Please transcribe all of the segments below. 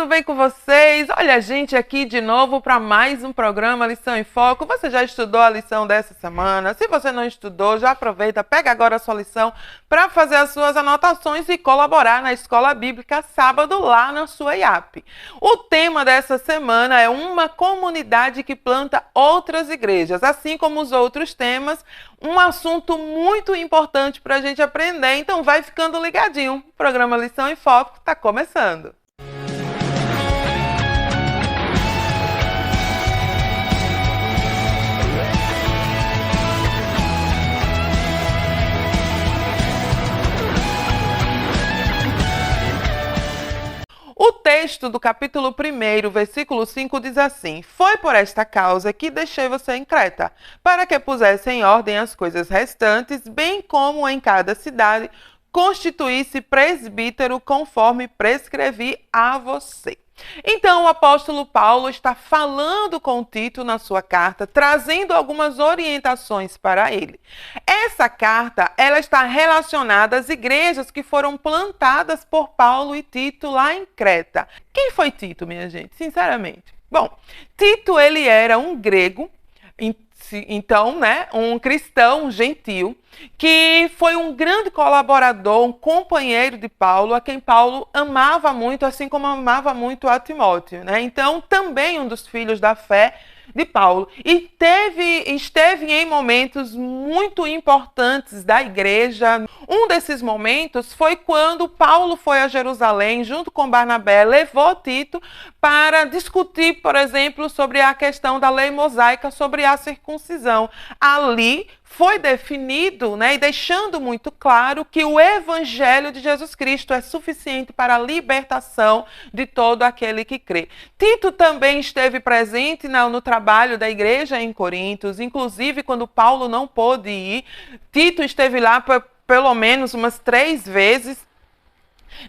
tudo bem com vocês? Olha a gente aqui de novo para mais um programa Lição em Foco. Você já estudou a lição dessa semana? Se você não estudou, já aproveita, pega agora a sua lição para fazer as suas anotações e colaborar na Escola Bíblica sábado lá na sua IAP. O tema dessa semana é uma comunidade que planta outras igrejas, assim como os outros temas, um assunto muito importante para a gente aprender, então vai ficando ligadinho. O programa Lição em Foco está começando. O texto do capítulo 1, versículo 5 diz assim: Foi por esta causa que deixei você em Creta, para que pusesse em ordem as coisas restantes, bem como em cada cidade constituísse presbítero conforme prescrevi a você. Então, o apóstolo Paulo está falando com Tito na sua carta, trazendo algumas orientações para ele. Essa carta, ela está relacionada às igrejas que foram plantadas por Paulo e Tito lá em Creta. Quem foi Tito, minha gente? Sinceramente. Bom, Tito, ele era um grego, então, um cristão gentil, que foi um grande colaborador, um companheiro de Paulo, a quem Paulo amava muito, assim como amava muito a Timóteo, Então, também um dos filhos da fé de Paulo. E esteve em momentos muito importantes da igreja. Um desses momentos foi quando Paulo foi a Jerusalém, junto com Barnabé, levou Tito para discutir, por exemplo, sobre a questão da lei mosaica, sobre a circuncisão. Ali foi definido, e deixando muito claro que o evangelho de Jesus Cristo é suficiente para a libertação de todo aquele que crê. Tito também esteve presente no trabalho da igreja em Corinto, inclusive quando Paulo não pôde ir, Tito esteve lá pelo menos umas 3 vezes.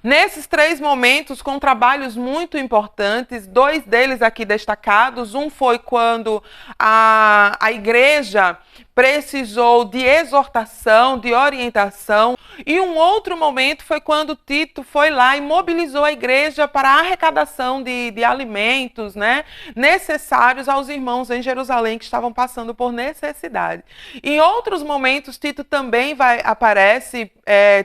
Nesses 3 momentos, com trabalhos muito importantes, 2 deles aqui destacados. Um foi quando a igreja precisou de exortação, de orientação. E um outro momento foi quando Tito foi lá e mobilizou a igreja para a arrecadação de alimentos, necessários aos irmãos em Jerusalém que estavam passando por necessidade. Em outros momentos, Tito também aparece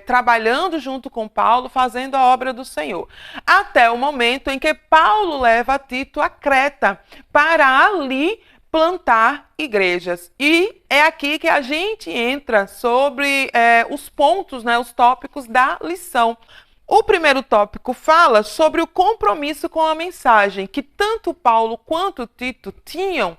trabalhando junto com Paulo, fazendo a obra do Senhor. Até o momento em que Paulo leva Tito a Creta para ali plantar igrejas. E é aqui que a gente entra sobre os pontos, os tópicos da lição. O primeiro tópico fala sobre o compromisso com a mensagem que tanto Paulo quanto Tito tinham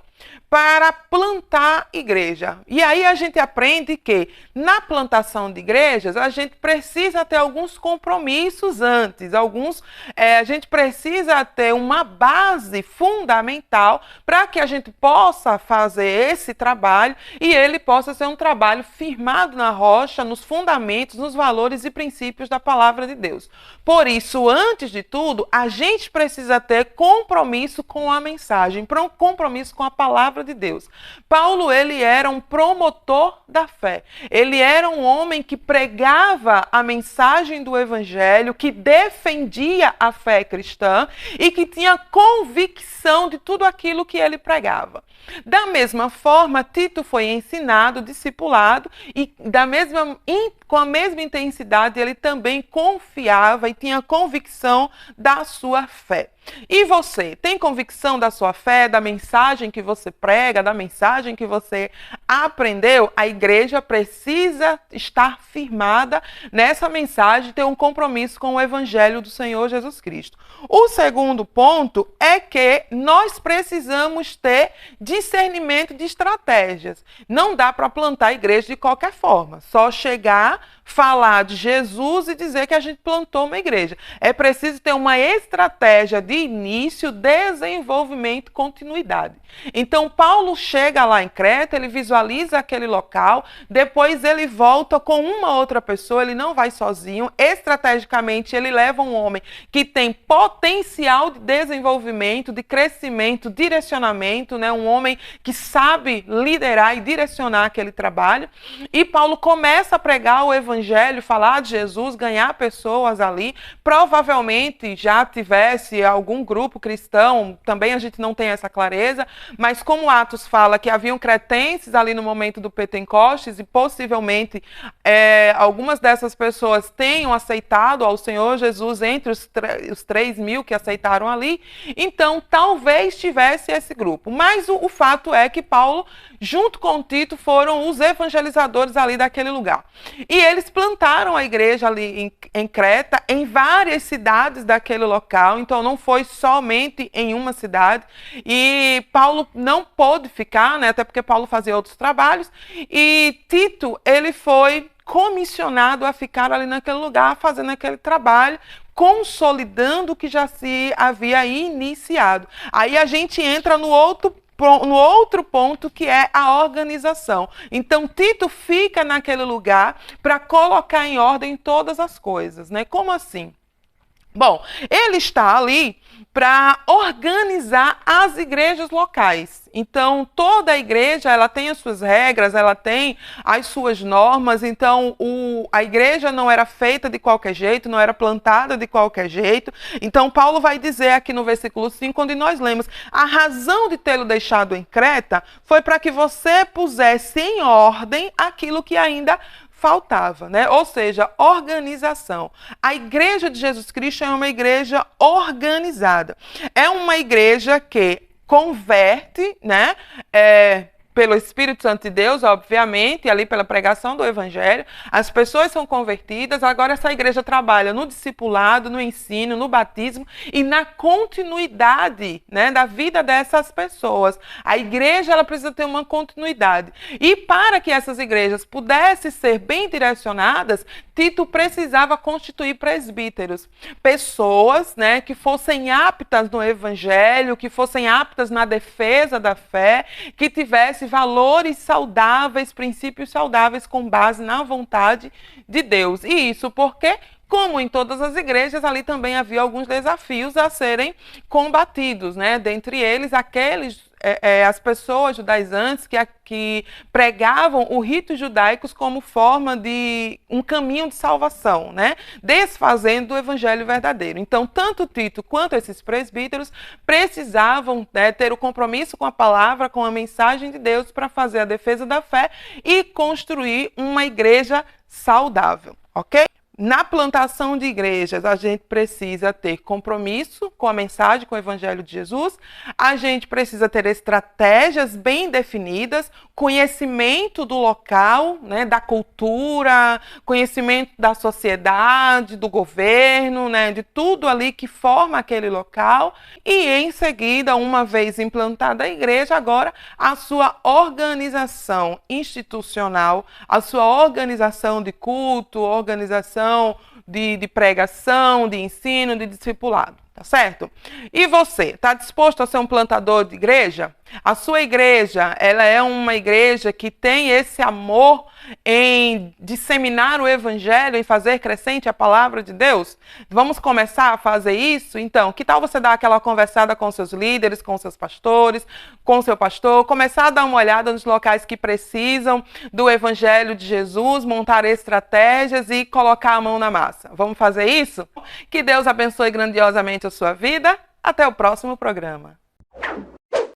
para plantar igreja. E aí a gente aprende que na plantação de igrejas a gente precisa ter alguns compromissos antes, a gente precisa ter uma base fundamental para que a gente possa fazer esse trabalho e ele possa ser um trabalho firmado na rocha, nos fundamentos, nos valores e princípios da palavra de Deus. Por isso, antes de tudo, a gente precisa ter compromisso com a mensagem, compromisso com a palavra de Deus. Paulo, ele era um promotor da fé. Ele era um homem que pregava a mensagem do evangelho, que defendia a fé cristã e que tinha convicção de tudo aquilo que ele pregava. Da mesma forma, Tito foi ensinado, discipulado e com a mesma intensidade ele também confiava e tinha convicção da sua fé. E você, tem convicção da sua fé, da mensagem que você prega, da mensagem que você aprendeu? A igreja precisa estar firmada nessa mensagem, ter um compromisso com o evangelho do Senhor Jesus Cristo. O segundo ponto é que nós precisamos ter discernimento de estratégias. Não dá para plantar a igreja de qualquer forma, só chegar, falar de Jesus e dizer que a gente plantou uma igreja. É preciso ter uma estratégia de início, desenvolvimento, continuidade. Então, Paulo chega lá em Creta, ele visualiza aquele local, depois ele volta com uma outra pessoa, ele não vai sozinho. Estrategicamente, ele leva um homem que tem potencial de desenvolvimento, de crescimento, direcionamento, um homem que sabe liderar e direcionar aquele trabalho. E Paulo começa a pregar o evangelho, falar de Jesus, ganhar pessoas ali. Provavelmente já tivesse algum grupo cristão, também a gente não tem essa clareza, mas como Atos fala que haviam cretenses ali no momento do Pentecostes e possivelmente algumas dessas pessoas tenham aceitado ao Senhor Jesus entre os 3.000 que aceitaram ali, então talvez tivesse esse grupo. Mas o fato é que Paulo, junto com Tito, foram os evangelizadores ali daquele lugar. E eles plantaram a igreja ali em Creta, em várias cidades daquele local, então não foi somente em uma cidade. E Paulo não pôde ficar, né, até porque Paulo fazia outros trabalhos, e Tito, ele foi comissionado a ficar ali naquele lugar, fazendo aquele trabalho, consolidando o que já se havia iniciado. Aí a gente entra no outro ponto, que é a organização. Então, Tito fica naquele lugar para colocar em ordem todas as coisas, né? Como assim? Bom, ele está ali para organizar as igrejas locais. Então, toda a igreja, ela tem as suas regras, ela tem as suas normas. Então, a igreja não era feita de qualquer jeito, não era plantada de qualquer jeito. Então, Paulo vai dizer aqui no versículo 5, onde nós lemos: a razão de tê-lo deixado em Creta foi para que você pusesse em ordem aquilo que ainda faltava, né? Ou seja, organização. A igreja de Jesus Cristo é uma igreja organizada. É uma igreja que converte, né? Pelo Espírito Santo de Deus, obviamente, e ali pela pregação do Evangelho, as pessoas são convertidas. Agora essa igreja trabalha no discipulado, no ensino, no batismo e na continuidade, né, da vida dessas pessoas. A igreja, ela precisa ter uma continuidade. E para que essas igrejas pudessem ser bem direcionadas, Tito precisava constituir presbíteros, pessoas, né, que fossem aptas no Evangelho, que fossem aptas na defesa da fé, que tivessem valores saudáveis, princípios saudáveis com base na vontade de Deus. E isso porque, como em todas as igrejas, ali também havia alguns desafios a serem combatidos, né? Dentre eles, as pessoas judaizantes que pregavam os ritos judaicos como forma de um caminho de salvação, né? Desfazendo o evangelho verdadeiro. Então, tanto Tito quanto esses presbíteros precisavam, né, ter o compromisso com a palavra, com a mensagem de Deus para fazer a defesa da fé e construir uma igreja saudável, ok? Na plantação de igrejas, a gente precisa ter compromisso com a mensagem, com o Evangelho de Jesus, a gente precisa ter estratégias bem definidas, conhecimento do local, né, da cultura, conhecimento da sociedade, do governo, né, de tudo ali que forma aquele local, e em seguida, uma vez implantada a igreja, agora a sua organização institucional, a sua organização de culto, organização de pregação, de ensino, de discipulado, tá certo? E você, está disposto a ser um plantador de igreja? A sua igreja, ela é uma igreja que tem esse amor em disseminar o evangelho, em fazer crescente a palavra de Deus? Vamos começar a fazer isso? Então, que tal você dar aquela conversada com seus líderes, com seus pastores, com seu pastor, começar a dar uma olhada nos locais que precisam do evangelho de Jesus, montar estratégias e colocar a mão na massa. Vamos fazer isso? Que Deus abençoe grandiosamente a sua vida. Até o próximo programa.